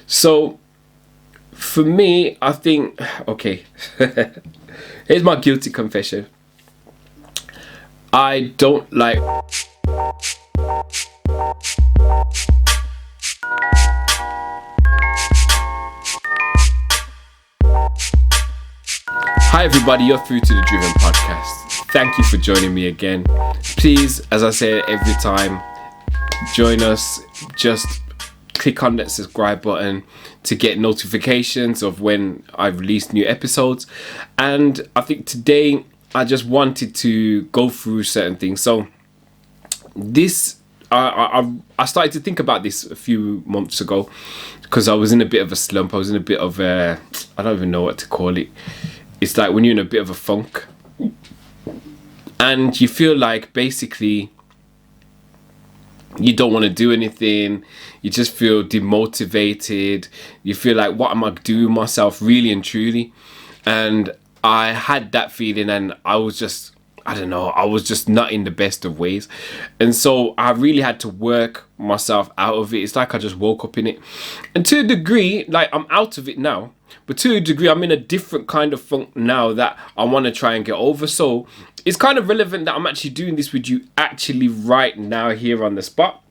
So for me, I think, okay, here's my guilty confession. I don't like. Hi everybody, you're through to the Driven Podcast. Thank you for joining me again. Please, as I say every time, join us. Just click on that subscribe button to get notifications of when I release new episodes. And I think today I just wanted to go through certain things. So this, I started to think about this a few months ago because I was in a bit of a slump. I was in a bit of a, I don't even know what to call it. It's like when you're in a bit of a funk and you feel like basically you don't want to do anything. You just feel demotivated. You feel like, what am I doing myself, really and truly? And I had that feeling, and I was just, I don't know, I was just not in the best of ways. And so I really had to work myself out of it. It's like I just woke up in it. And to a degree, like, I'm out of it now. But to a degree, I'm in a different kind of funk now that I want to try and get over. So it's kind of relevant that I'm actually doing this with you actually right now here on the spot.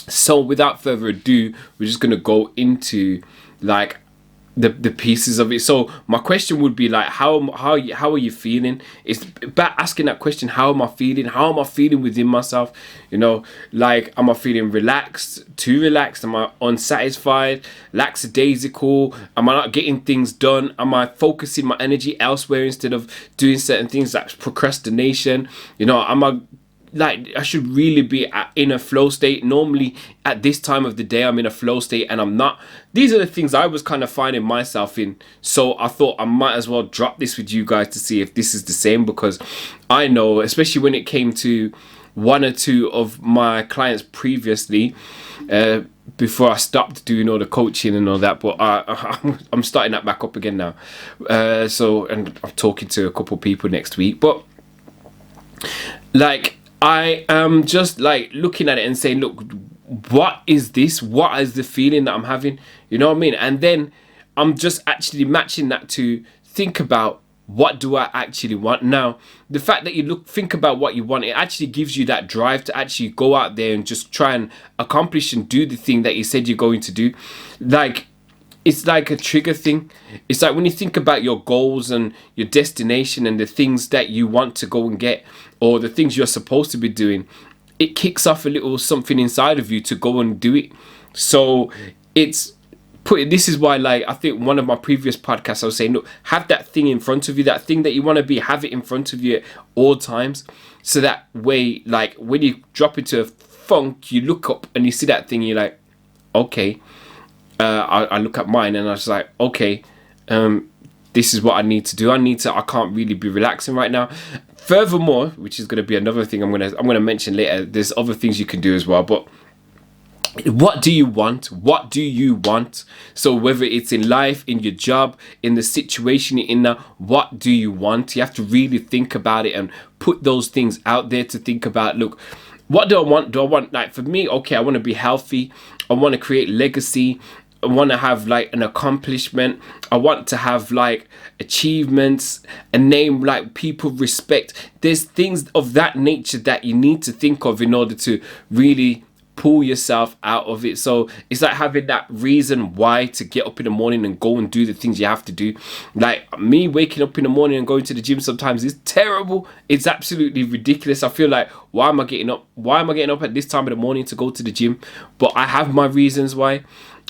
So without further ado, we're just going to go into like the pieces of it. So my question would be like, how are you feeling? It's about asking that question, how am I feeling? How am I feeling within myself? You know, like, am I feeling relaxed, too relaxed? Am I unsatisfied, lackadaisical? Am I not getting things done? Am I focusing my energy elsewhere instead of doing certain things, like procrastination? You know, am I like, I should really be in a flow state? Normally at this time of the day I'm in a flow state and I'm not. These are the things I was kind of finding myself in. So I thought I might as well drop this with you guys to see if this is the same, because I know, especially when it came to one or two of my clients previously, before I stopped doing all the coaching and all that, but I'm starting that back up again now. And I'm talking to a couple people next week, but like, I am just like looking at it and saying, look, what is this? What is the feeling that I'm having? You know what I mean? And then I'm just actually matching that to think about, what do I actually want? Now, the fact that you think about what you want, it actually gives you that drive to actually go out there and just try and accomplish and do the thing that you said you're going to do. Like, it's like a trigger thing. It's like when you think about your goals and your destination and the things that you want to go and get, or the things you're supposed to be doing, it kicks off a little something inside of you to go and do it. So this is why, like, I think one of my previous podcasts I was saying, look, have that thing in front of you, that thing that you want to be, have it in front of you at all times. So that way, like, when you drop into a funk, you look up and you see that thing and you're like, okay. I look at mine and I was like, okay, this is what I need to do. I can't really be relaxing right now. Furthermore, which is going to be another thing I'm going to mention later, there's other things you can do as well, but what do you want? What do you want? So whether it's in life, in your job, in the situation you're in now, what do you want? You have to really think about it and put those things out there to think about. Look, what do I want? Do I want, like, for me, okay, I want to be healthy. I want to create legacy. I want to have like an accomplishment. I want to have like achievements, a name like people respect. There's things of that nature that you need to think of in order to really pull yourself out of it. So it's like having that reason why to get up in the morning and go and do the things you have to do. Like me waking up in the morning and going to the gym sometimes is terrible. It's absolutely ridiculous. I feel like, why am I getting up? Why am I getting up at this time of the morning to go to the gym? But I have my reasons why,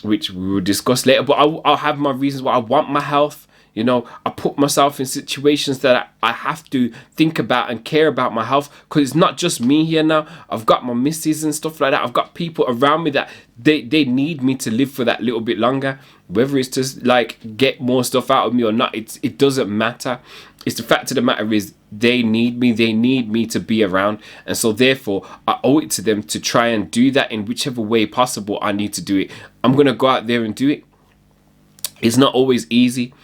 which we will discuss later. But I'll have my reasons why. I want my health. You know, I put myself in situations that I have to think about and care about my health, because it's not just me here now. I've got my missus and stuff like that. I've got people around me that they need me to live for that little bit longer. Whether it's to like get more stuff out of me or not, it doesn't matter. It's the fact of the matter is they need me. They need me to be around. And so therefore, I owe it to them to try and do that in whichever way possible I need to do it. I'm going to go out there and do it. It's not always easy.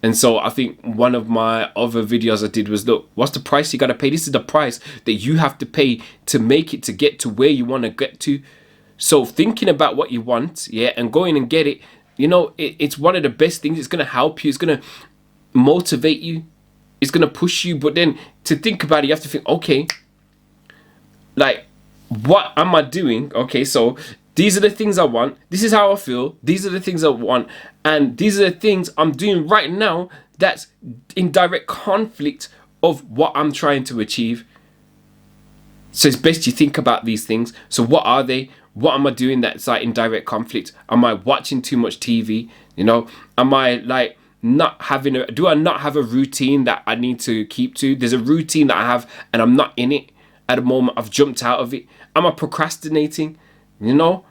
And so I think one of my other videos I did was, look, what's the price you got to pay? This is the price that you have to pay to make it, to get to where you want to get to. So thinking about what you want, yeah, and going and get it, you know, it's one of the best things. It's going to help you. It's going to motivate you. It's going to push you. But then to think about it, you have to think, okay, like, what am I doing? Okay, so these are the things I want. This is how I feel. These are the things I want. And these are the things I'm doing right now that's in direct conflict of what I'm trying to achieve. So it's best you think about these things. So what are they? What am I doing that's like in direct conflict? Am I watching too much TV? You know, am I like not having a, do I not have a routine that I need to keep to? There's a routine that I have and I'm not in it at the moment. I've jumped out of it. Am I procrastinating? You know?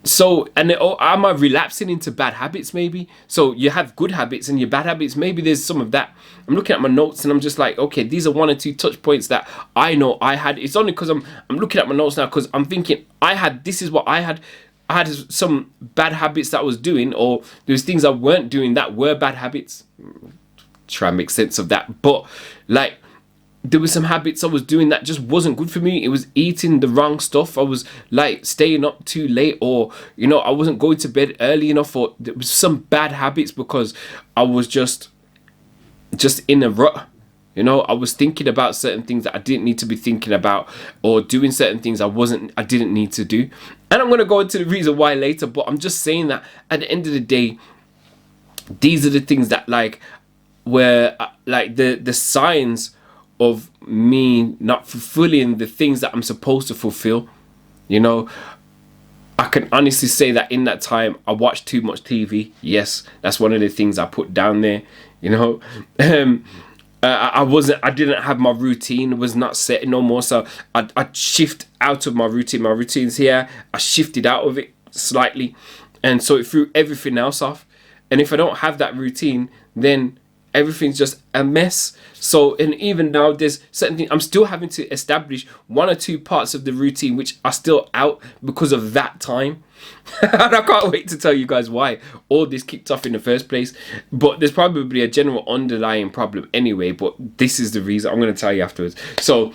So, and am I relapsing into bad habits maybe? So you have good habits and your bad habits, maybe there's some of that. I'm looking at my notes and I'm just like, okay, these are 1 or 2 touch points that I know I had. It's only because I'm looking at my notes now because I'm thinking this is what I had. I had some bad habits that I was doing, or there's things I weren't doing that were bad habits. Try and make sense of that. But like, there were some habits I was doing that just wasn't good for me. It was eating the wrong stuff. I was like staying up too late, or you know, I wasn't going to bed early enough, or there was some bad habits because I was just in a rut. You know, I was thinking about certain things that I didn't need to be thinking about, or doing certain things I didn't need to do. And I'm going to go into the reason why later, but I'm just saying that at the end of the day, these are the things that like were like the signs of me not fulfilling the things that I'm supposed to fulfill. You know, I can honestly say that in that time I watched too much TV. Yes, that's one of the things I put down there. You know, I didn't have my routine, was not set no more. So I shift out of my routine. My routine's here. I shifted out of it slightly, and so it threw everything else off. And if I don't have that routine, then everything's just a mess. So, and even now there's certain things I'm still having to establish 1 or 2 parts of the routine which are still out because of that time. And I can't wait to tell you guys why all this kicked off in the first place. But there's probably a general underlying problem anyway, but this is the reason. I'm going to tell you afterwards. So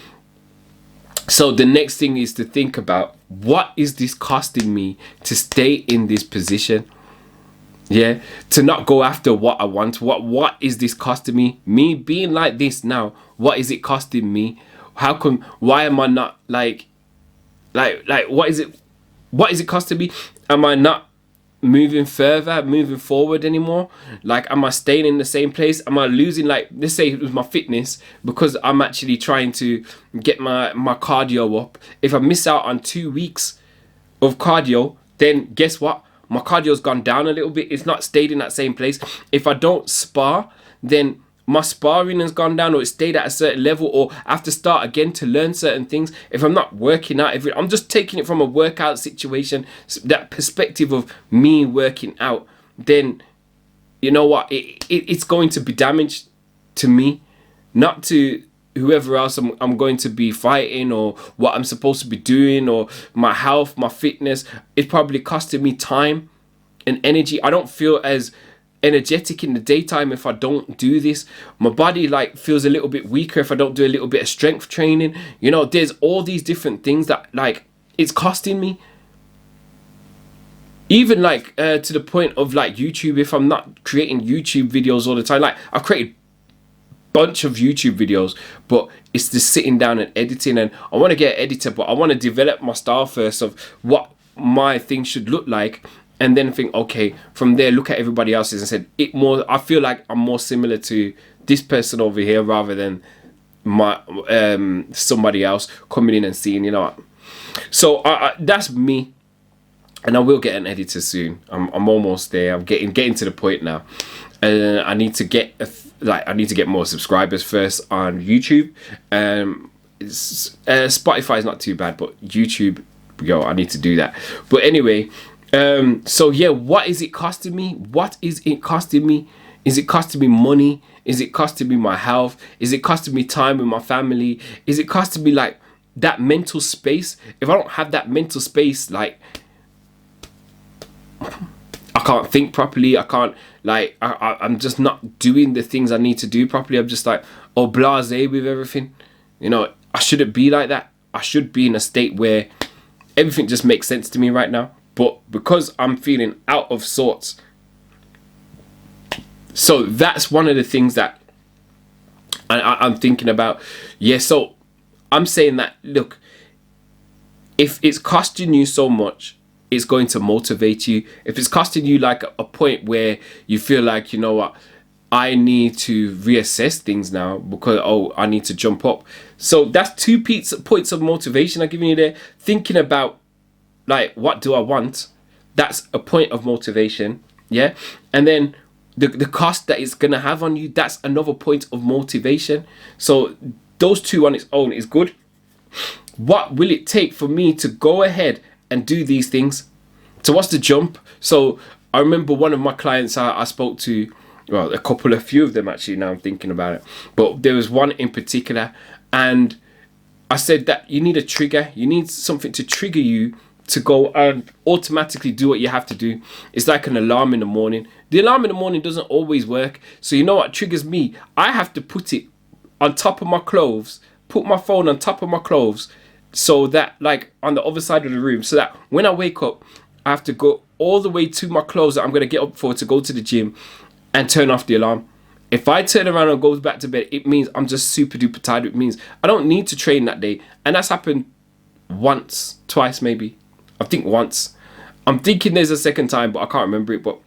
the next thing is to think about, what is this costing me to stay in this position? Yeah, to not go after what I want. What is this costing me? Me being like this now, what is it costing me? How come, why am I not like what is it costing me? Am I not moving further, moving forward anymore? Like, am I staying in the same place? Am I losing, like, let's say it was my fitness, because I'm actually trying to get my cardio up. If I miss out on 2 weeks of cardio, then guess what? My cardio's gone down a little bit. It's not stayed in that same place. If I don't spar, then my sparring has gone down, or it stayed at a certain level, or I have to start again to learn certain things. If I'm not working out, I'm just taking it from a workout situation, that perspective of me working out, then you know what? It's going to be damaged to me, not to whoever else I'm going to be fighting, or what I'm supposed to be doing, or my health, my fitness. It's probably costing me time and energy. I don't feel as energetic in the daytime if I don't do this. My body like feels a little bit weaker if I don't do a little bit of strength training. You know, there's all these different things that like it's costing me. Even like to the point of like YouTube, if I'm not creating YouTube videos all the time, like I've created bunch of YouTube videos, but it's just sitting down and editing. And I want to get an editor, but I want to develop my style first of what my thing should look like, and then think, okay, from there look at everybody else's and said I feel like I'm more similar to this person over here rather than my somebody else coming in and seeing, you know. So that's me, and I will get an editor soon. I'm almost there. I'm getting to the point now. I need to get more subscribers first on YouTube. Spotify is not too bad, but YouTube, I need to do that. But anyway, so yeah, what is it costing me? What is it costing me? Is it costing me money? Is it costing me my health? Is it costing me time with my family? Is it costing me like that mental space? If I don't have that mental space, like I can't think properly. I can't, like, I'm just not doing the things I need to do properly. I'm just like, blasé with everything. You know, I shouldn't be like that. I should be in a state where everything just makes sense to me right now. But because I'm feeling out of sorts, so that's one of the things that I'm thinking about. Yeah, so I'm saying that, look, if it's costing you so much, it's going to motivate you. If it's costing you like a point where you feel like, you know what, I need to reassess things now because, oh, I need to jump up. So that's 2 points of motivation I'm giving you there. Thinking about, like, what do I want? That's a point of motivation. Yeah. And then the cost that it's going to have on you, that's another point of motivation. So those 2 on its own is good. What will it take for me to go ahead and do these things? So what's the jump? So I remember one of my clients I spoke to, well, a few of them actually, now I'm thinking about it, but there was one in particular, and I said that you need a trigger. You need something to trigger you to go and automatically do what you have to do. It's like an alarm in the morning. The alarm in the morning doesn't always work. So you know what triggers me? I have to put it on top of my clothes, put my phone on top of my clothes, so that, like, on the other side of the room, so that when I wake up, I have to go all the way to my clothes that I'm going to get up for to go to the gym and turn off the alarm. If I turn around and go back to bed, it means I'm just super duper tired. It means I don't need to train that day. And that's happened once, twice maybe. I think once. I'm thinking there's a second time, but I can't remember it. But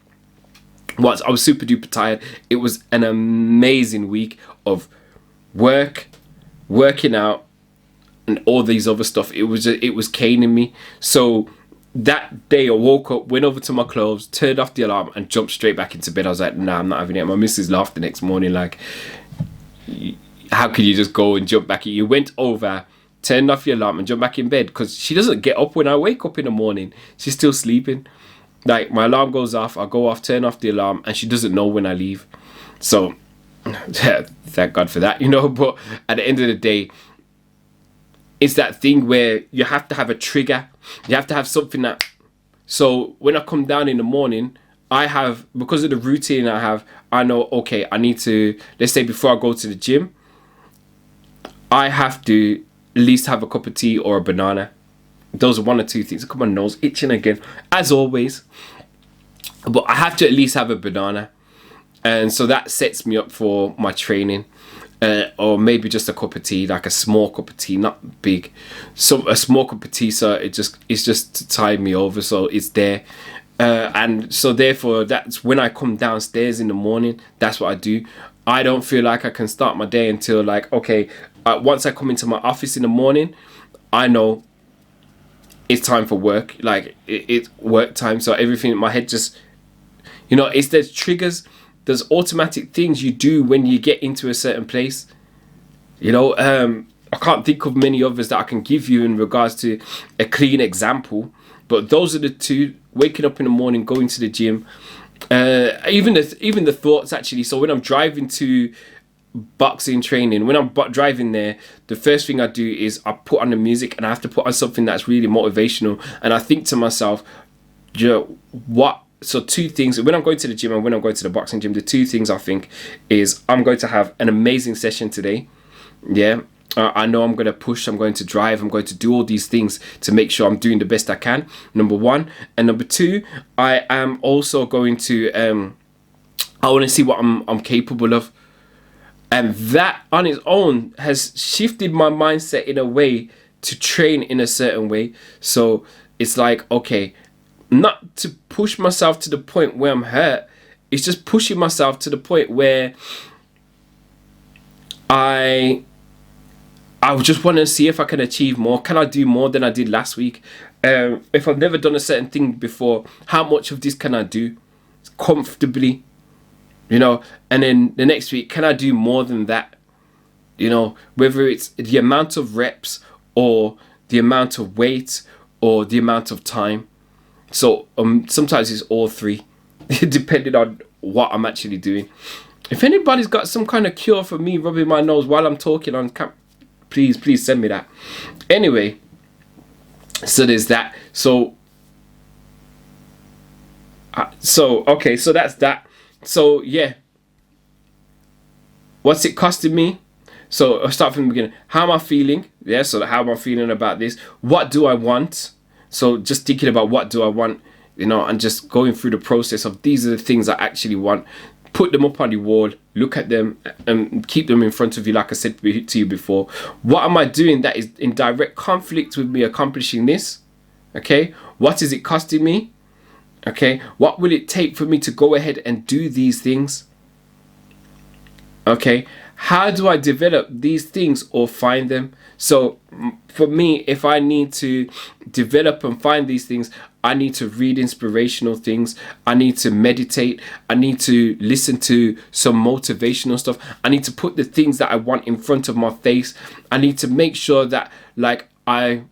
once, I was super duper tired. It was an amazing week of working out, and all these other stuff. It was caning me. So that day I woke up, went over to my clothes, turned off the alarm, and jumped straight back into bed. I was like, nah, I'm not having it. My missus laughed the next morning, like, how could you just go and jump back in? You went over, turned off your alarm, and jumped back in bed, because she doesn't get up when I wake up in the morning. She's still sleeping. Like, my alarm goes off, I go off, turn off the alarm, and she doesn't know when I leave. So thank God for that, you know. But at the end of the day, it's that thing where you have to have a trigger. You have to have something that, so when I come down in the morning, I have, because of the routine I have, I know, okay, I need to, let's say before I go to the gym, I have to at least have a cup of tea or a banana. Those are 1 or 2 things. Come on, nose itching again, as always. But I have to at least have a banana. And so that sets me up for my training. Or maybe just a cup of tea, like a small cup of tea, not big. So a small cup of tea, so it's just to tide me over, so it's there. And so therefore, that's when I come downstairs in the morning, that's what I do. I don't feel like I can start my day until, like, okay, once I come into my office in the morning, I know it's time for work. Like, it's work time, so everything in my head just, you know, it's there's triggers. There's automatic things you do when you get into a certain place. You know, I can't think of many others that I can give you in regards to a clean example. But those are the 2: waking up in the morning, going to the gym. Even the thoughts, actually. So when I'm driving to boxing training, when I'm driving there, the first thing I do is I put on the music, and I have to put on something that's really motivational. And I think to myself, what? So 2 things, when I'm going to the gym and when I'm going to the boxing gym, the 2 things I think is, I'm going to have an amazing session today. Yeah, I know I'm going to push, I'm going to drive, I'm going to do all these things to make sure I'm doing the best I can, number 1. And number 2, I am also going to, I want to see what I'm capable of. And that on its own has shifted my mindset in a way to train in a certain way. So it's like, okay, not to push myself to the point where I'm hurt. It's just pushing myself to the point where I just want to see if I can achieve more. Can I do more than I did last week? If I've never done a certain thing before, how much of this can I do comfortably? You know, and then the next week, can I do more than that? You know, whether it's the amount of reps or the amount of weight or the amount of time. So sometimes it's all 3, depending on what I'm actually doing. If anybody's got some kind of cure for me rubbing my nose while I'm talking on camp, please send me that. Anyway, so there's that. So okay, so that's that. So yeah, what's it costing me? So I'll start from the beginning. How am I feeling? Yeah, so how am I feeling about this? What do I want? So just thinking about what do I want, you know, and just going through the process of these are the things I actually want. Put them up on the wall, look at them, and keep them in front of you, like I said to you before. What am I doing that is in direct conflict with me accomplishing this? Okay, what is it costing me? Okay, what will it take for me to go ahead and do these things? Okay, how do I develop these things or find them? So for me, if I need to develop and find these things, I need to read inspirational things. I need to meditate. I need to listen to some motivational stuff. I need to put the things that I want in front of my face. I need to make sure that like I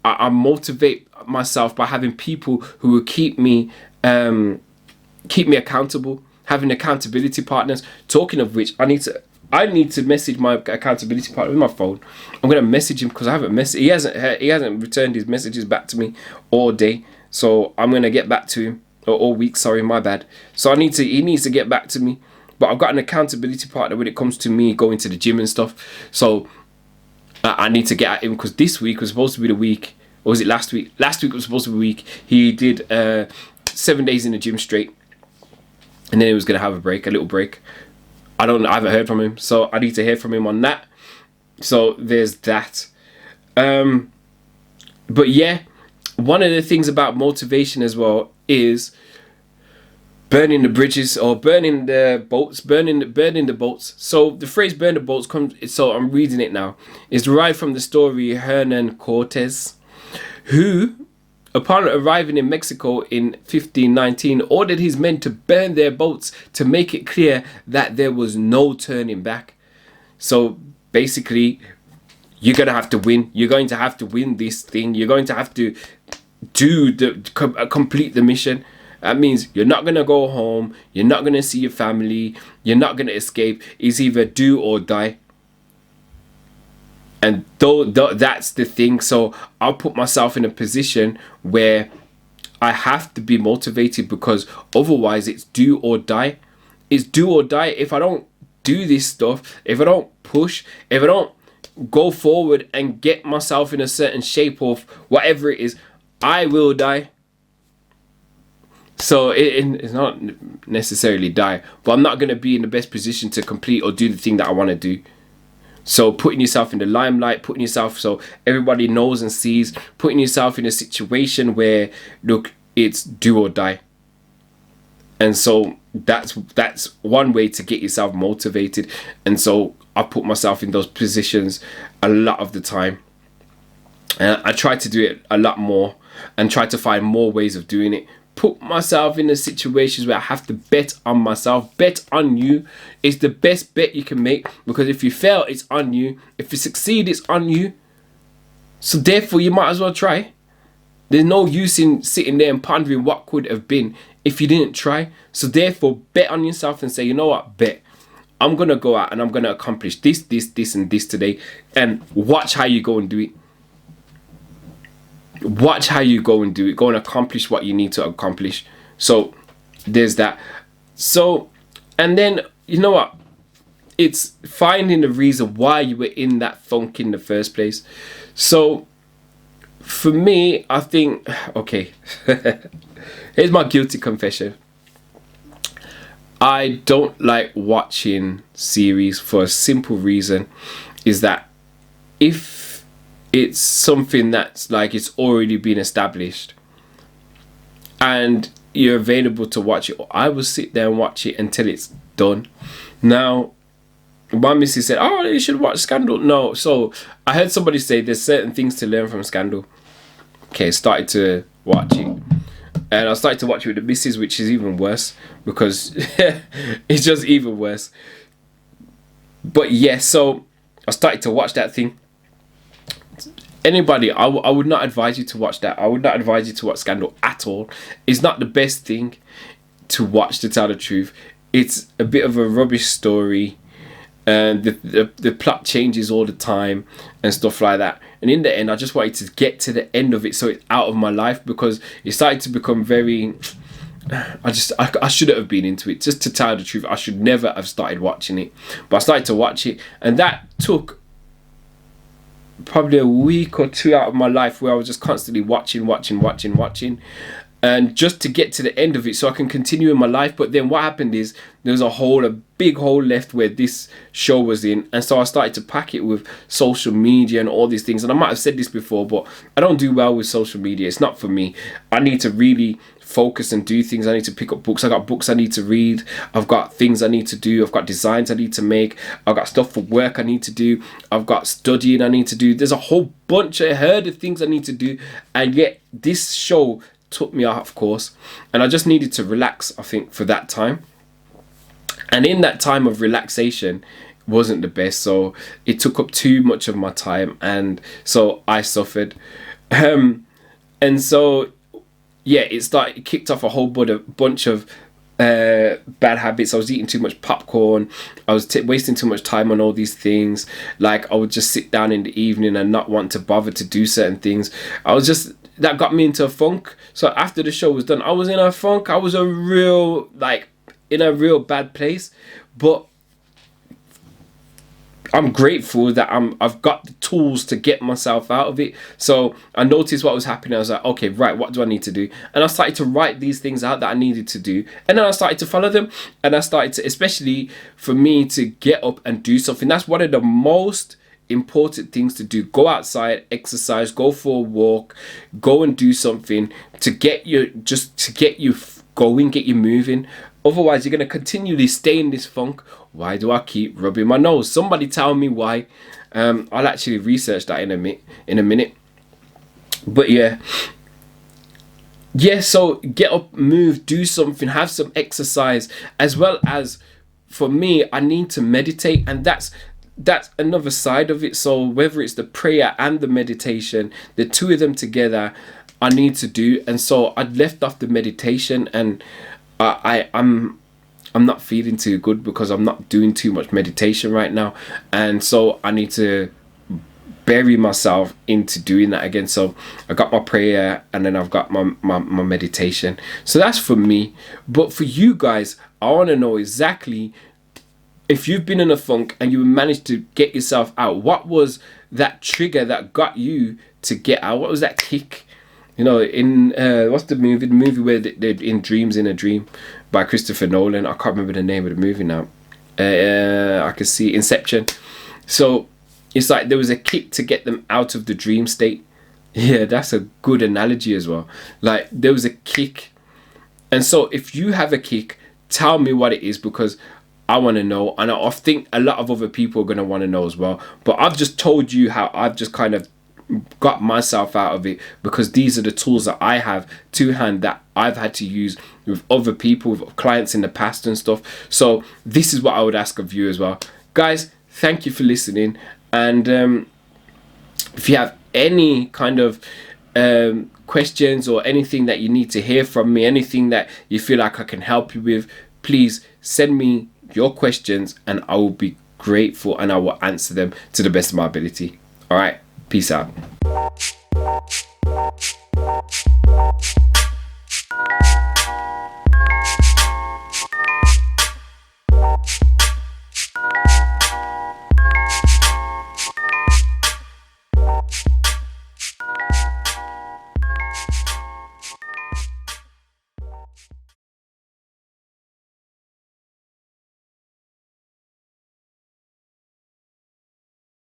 motivate myself by having people who will keep me accountable, having accountability partners. Talking of which, I need to message my accountability partner with my phone. I'm gonna message him because I haven't he hasn't returned his messages back to me all day. So I'm gonna get back to him, or all week. Sorry, my bad. So he needs to get back to me. But I've got an accountability partner when it comes to me going to the gym and stuff. So I need to get at him because this week was supposed to be the week. Or was it last week? Last week was supposed to be the week. He did 7 days in the gym straight, and then he was gonna have a little break. I haven't heard from him, so I need to hear from him on that. So there's that. But yeah, one of the things about motivation as well is burning the bridges or burning the boats, burning the boats. So the phrase "burn the boats" comes. So I'm reading it now. Is derived from the story Hernan Cortez, who, upon arriving in Mexico in 1519, ordered his men to burn their boats to make it clear that there was no turning back. So basically, you're going to have to win. You're going to have to win this thing. You're going to have to complete the mission. That means you're not going to go home. You're not going to see your family. You're not going to escape. It's either do or die. And that's the thing. So I'll put myself in a position where I have to be motivated, because otherwise it's do or die. It's do or die. If I don't do this stuff, if I don't push, if I don't go forward and get myself in a certain shape of whatever it is, I will die. So it's not necessarily die, but I'm not going to be in the best position to complete or do the thing that I want to do. So putting yourself in the limelight, putting yourself so everybody knows and sees, putting yourself in a situation where, look, it's do or die. And so that's one way to get yourself motivated. And so I put myself in those positions a lot of the time. And I try to do it a lot more and try to find more ways of doing it. Put myself in the situations where I have to bet on myself. Bet on you. It's the best bet you can make, because if you fail, it's on you. If you succeed, it's on you. So therefore, you might as well try. There's no use in sitting there and pondering what could have been if you didn't try. So therefore, bet on yourself and say, you know what, bet. I'm going to go out and I'm going to accomplish this, and this today. And watch how you go and do it. Watch how you go and do it. Go and accomplish what you need to accomplish. So there's that. So, and then, you know what? It's finding the reason why you were in that funk in the first place. So for me, I think, okay, here's my guilty confession. I don't like watching series for a simple reason, is that if it's something that's like it's already been established and you're available to watch it, I will sit there and watch it until it's done. Now, my missus said, oh, you should watch Scandal. No, so I heard somebody say there's certain things to learn from Scandal. Okay, started to watch it. And I started to watch it with the missus, which is even worse, because it's just even worse. But yeah, so I started to watch that thing. Anybody, I would not advise you to watch that. I would not advise you to watch Scandal at all. It's not the best thing to watch, to tell the truth. It's a bit of a rubbish story, and the plot changes all the time and stuff like that. And in the end, I just wanted to get to the end of it so it's out of my life, because it started to become very... I shouldn't have been into it. Just to tell the truth, I should never have started watching it. But I started to watch it, and that took probably a week or two out of my life where I was just constantly watching, and just to get to the end of it so I can continue in my life. But then what happened is there was a big hole left where this show was in, and so I started to pack it with social media and all these things. And I might have said this before, but I don't do well with social media. It's not for me. I need to really focus and do things. I need to pick up books. I got books I need to read. I've got things I need to do. I've got designs I need to make. I've got stuff for work I need to do. I've got studying I need to do. There's a whole bunch, a herd of things I need to do, and yet this show took me off course, and I just needed to relax, I think, for that time. And in that time of relaxation wasn't the best, so it took up too much of my time, and so I suffered. And so yeah, it kicked off a whole bunch of bad habits. I was eating too much popcorn. I was wasting too much time on all these things. Like, I would just sit down in the evening and not want to bother to do certain things. That got me into a funk. So after the show was done, I was in a funk. I was in a real bad place. But I'm grateful that I've got the tools to get myself out of it. So I noticed what was happening. I was like, okay, right, what do I need to do? And I started to write these things out that I needed to do. And then I started to follow them. And I started to, especially for me, to get up and do something. That's one of the most important things to do. Go outside, exercise, go for a walk, go and do something to get you going, get you moving. Otherwise, you're going to continually stay in this funk. Why do I keep rubbing my nose? Somebody tell me why. I'll actually research that in a minute. But yeah, so get up, move, do something, have some exercise, as well as, for me, I need to meditate, and that's another side of it. So whether it's the prayer and the meditation, the two of them together, I need to do. And so I'd left off the meditation, and I'm not feeling too good because I'm not doing too much meditation right now, and so I need to bury myself into doing that again. So I got my prayer, and then I've got my meditation. So that's for me. But for you guys, I want to know exactly, if you've been in a funk and you managed to get yourself out, what was that trigger that got you to get out? What was that kick? You know, in what's the movie? The movie where they're in Dreams in a Dream by Christopher Nolan. I can't remember the name of the movie now. I can see Inception. So it's like there was a kick to get them out of the dream state. Yeah, that's a good analogy as well. Like, there was a kick. And so if you have a kick, tell me what it is, because I want to know, and I think a lot of other people are going to want to know as well. But I've just told you how I've just kind of got myself out of it, because these are the tools that I have to hand that I've had to use with other people, with clients in the past and stuff. So this is what I would ask of you as well. Guys, thank you for listening. And if you have any kind of questions or anything that you need to hear from me, anything that you feel like I can help you with, please send me your questions and I will be grateful, and I will answer them to the best of my ability. All right, peace out.